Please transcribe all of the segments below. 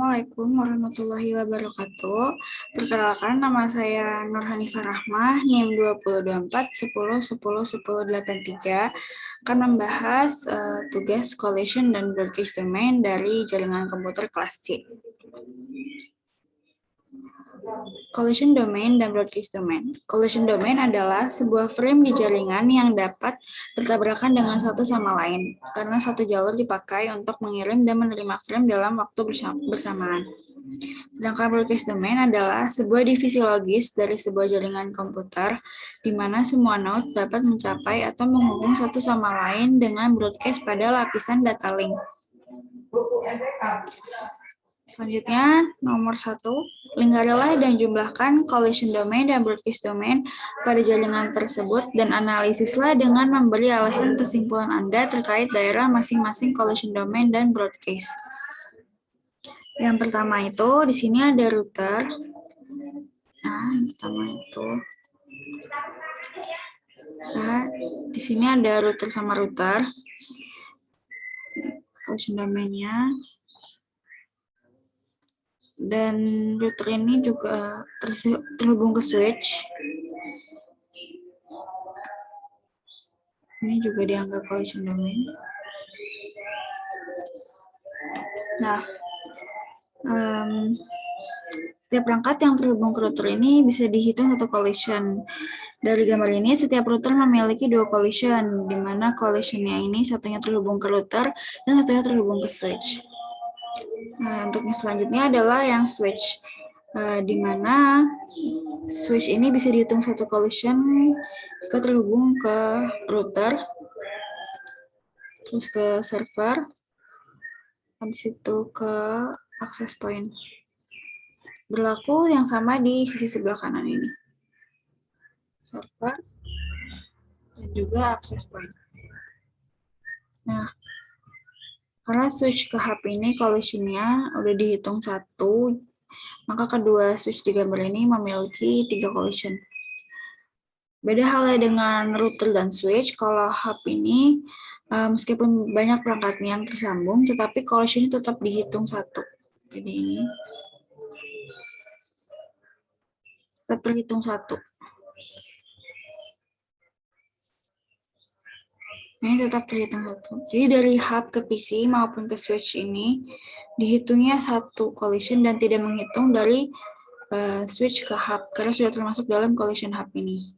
Assalamualaikum warahmatullahi wabarakatuh. Perkenalkan, nama saya Nur Hanifah Rahmah, NIM 2024 10 10 10 83, akan membahas tugas collision dan broadcast domain dari jaringan komputer kelas C. Collision domain dan broadcast domain. Collision domain adalah sebuah frame di jaringan yang dapat bertabrakan dengan satu sama lain, karena satu jalur dipakai untuk mengirim dan menerima frame dalam waktu bersamaan. Sedangkan broadcast domain adalah sebuah divisi logis dari sebuah jaringan komputer, di mana semua node dapat mencapai atau menghubung satu sama lain dengan broadcast pada lapisan data link. Selanjutnya, nomor 1, lingkarilah dan jumlahkan collision domain dan broadcast domain pada jaringan tersebut dan analisislah dengan memberi alasan kesimpulan Anda terkait daerah masing-masing collision domain dan broadcast. Yang pertama itu, di sini ada router. Di sini ada router sama router. Collision domainnya. Dan router ini juga terhubung ke switch. Ini juga dianggap collision domain. Nah, setiap perangkat yang terhubung ke router ini bisa dihitung satu collision. Dari gambar ini, setiap router memiliki dua collision, di mana collisionnya ini satunya terhubung ke router dan satunya terhubung ke switch. Nah, untuk yang selanjutnya adalah yang switch, di mana switch ini bisa dihitung satu collision terhubung ke router, terus ke server, habis itu ke access point. Berlaku yang sama di sisi sebelah kanan ini. Server dan juga access point. Nah, karena switch ke hub ini collision-nya udah dihitung 1, maka kedua switch di gambar ini memiliki 3 collision. Beda halnya dengan router dan switch, kalau hub ini meskipun banyak perangkatnya yang tersambung, tetapi collision tetap dihitung 1. Jadi ini tetap terhitung 1. Ini tetap terhitung 1. Jadi dari hub ke PC maupun ke switch ini dihitungnya 1 collision dan tidak menghitung dari switch ke hub karena sudah termasuk dalam collision hub ini.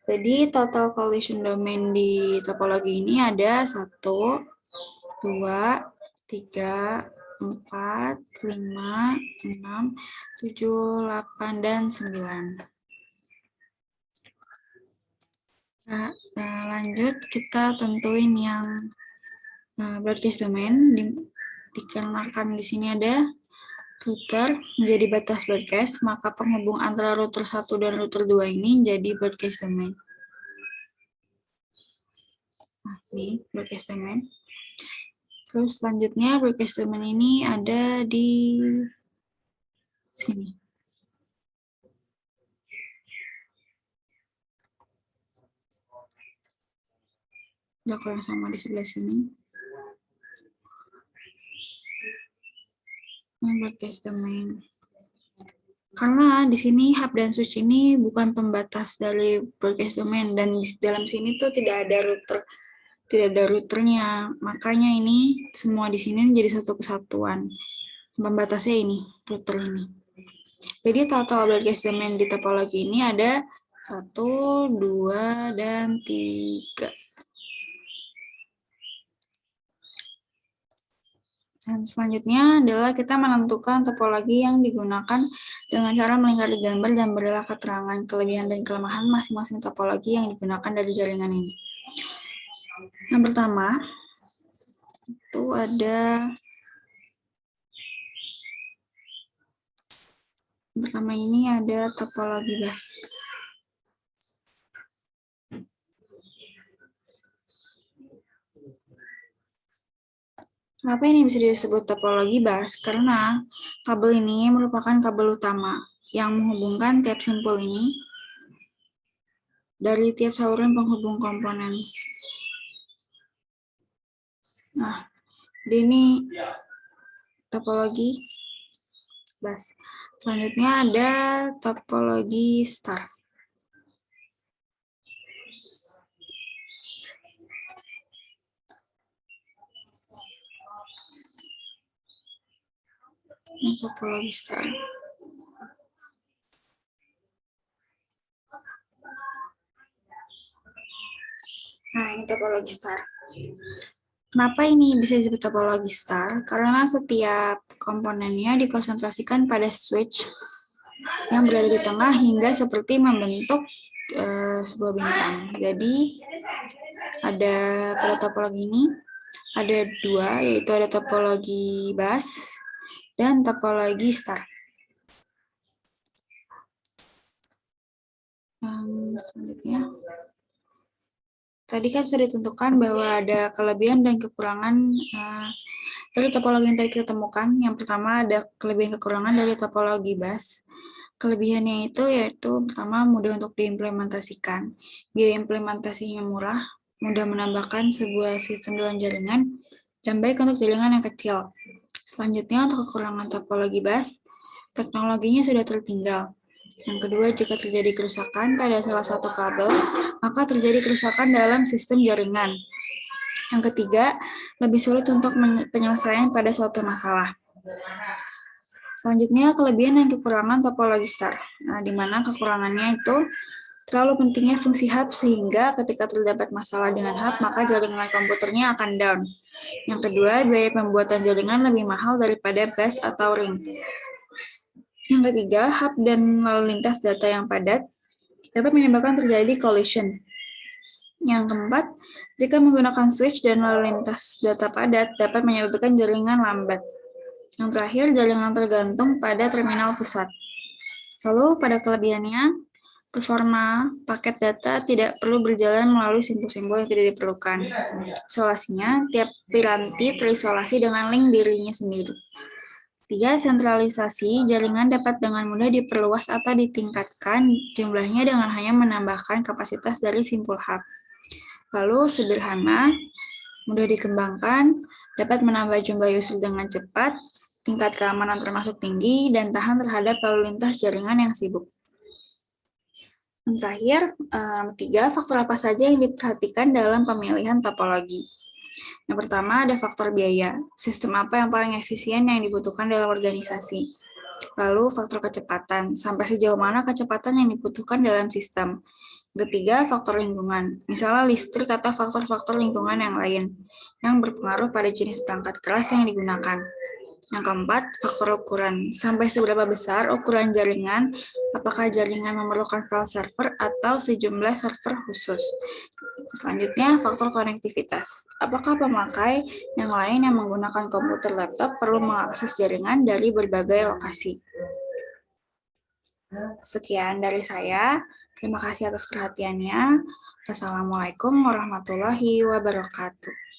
Jadi total collision domain di topologi ini ada 1, 2, 3, 4, 5, 6, 7, 8, dan 9. Nah, lanjut kita tentuin yang broadcast domain. Dikarenakan di sini ada router menjadi batas broadcast, maka penghubung antara router 1 dan router 2 ini menjadi broadcast domain. Nah, ini broadcast domain. Terus selanjutnya broadcast domain ini ada di sini. Blok yang sama di sebelah sini. Ini broadcast domain. Karena di sini hub dan switch ini bukan pembatas dari broadcast domain, dan di dalam sini tuh tidak ada routernya. Makanya ini semua di sini menjadi satu kesatuan. Pembatasnya ini, router ini. Jadi total broadcast domain di topologi ini ada 1, 2, dan 3. Dan selanjutnya adalah kita menentukan topologi yang digunakan dengan cara melingkari gambar dan berilah keterangan kelebihan dan kelemahan masing-masing topologi yang digunakan dari jaringan ini. Yang pertama, itu ada ini ada topologi bus. Kenapa ini bisa disebut topologi bus? Karena kabel ini merupakan kabel utama yang menghubungkan tiap simpul ini dari tiap saluran penghubung komponen. Nah, ini topologi bus. Selanjutnya ada topologi star. Ini topologi star. Nah, ini topologi star. Kenapa ini bisa disebut topologi star? Karena setiap komponennya dikonsentrasikan pada switch yang berada di tengah hingga seperti membentuk sebuah bintang. Jadi ada pada topologi ini ada dua, yaitu ada topologi bus dan topologi star. Selanjutnya, tadi kan sudah ditentukan bahwa ada kelebihan dan kekurangan dari topologi yang tadi kita temukan. Yang pertama ada kelebihan kekurangan dari topologi bus. Kelebihannya itu yaitu pertama mudah untuk diimplementasikan, biaya implementasinya murah, mudah menambahkan sebuah sistem dalam jaringan, dan baik untuk jaringan yang kecil. Selanjutnya untuk kekurangan topologi bus, teknologinya sudah tertinggal. Yang kedua, jika terjadi kerusakan pada salah satu kabel, maka terjadi kerusakan dalam sistem jaringan. Yang ketiga, lebih sulit untuk penyelesaian pada suatu masalah. Selanjutnya, kelebihan dan kekurangan topologi star. Nah, di mana kekurangannya itu terlalu pentingnya fungsi hub sehingga ketika terdapat masalah dengan hub, maka jaringan komputernya akan down. Yang kedua, biaya pembuatan jaringan lebih mahal daripada bus atau ring. Yang ketiga, hub dan lalu lintas data yang padat dapat menyebabkan terjadi collision. Yang keempat, jika menggunakan switch dan lalu lintas data padat dapat menyebabkan jaringan lambat. Yang terakhir, jaringan tergantung pada terminal pusat. Lalu pada kelebihannya, performa paket data tidak perlu berjalan melalui simbol-simbol yang tidak diperlukan. Isolasinya, tiap piranti terisolasi dengan link dirinya sendiri. 3. Sentralisasi, jaringan dapat dengan mudah diperluas atau ditingkatkan jumlahnya dengan hanya menambahkan kapasitas dari simpul hub. Lalu sederhana, mudah dikembangkan, dapat menambah jumlah user dengan cepat, tingkat keamanan termasuk tinggi, dan tahan terhadap lalu lintas jaringan yang sibuk. Yang terakhir, 3. Faktor apa saja yang diperhatikan dalam pemilihan topologi? Yang pertama ada faktor biaya. Sistem apa yang paling efisien yang dibutuhkan dalam organisasi? Lalu faktor kecepatan. Sampai sejauh mana kecepatan yang dibutuhkan dalam sistem? Ketiga, faktor lingkungan. Misalnya listrik atau faktor-faktor lingkungan yang lain yang berpengaruh pada jenis perangkat keras yang digunakan. Yang keempat, faktor ukuran. Sampai seberapa besar ukuran jaringan, apakah jaringan memerlukan file server atau sejumlah server khusus. Selanjutnya, faktor konektivitas. Apakah pemakai yang lain yang menggunakan komputer laptop perlu mengakses jaringan dari berbagai lokasi. Sekian dari saya. Terima kasih atas perhatiannya. Wassalamualaikum warahmatullahi wabarakatuh.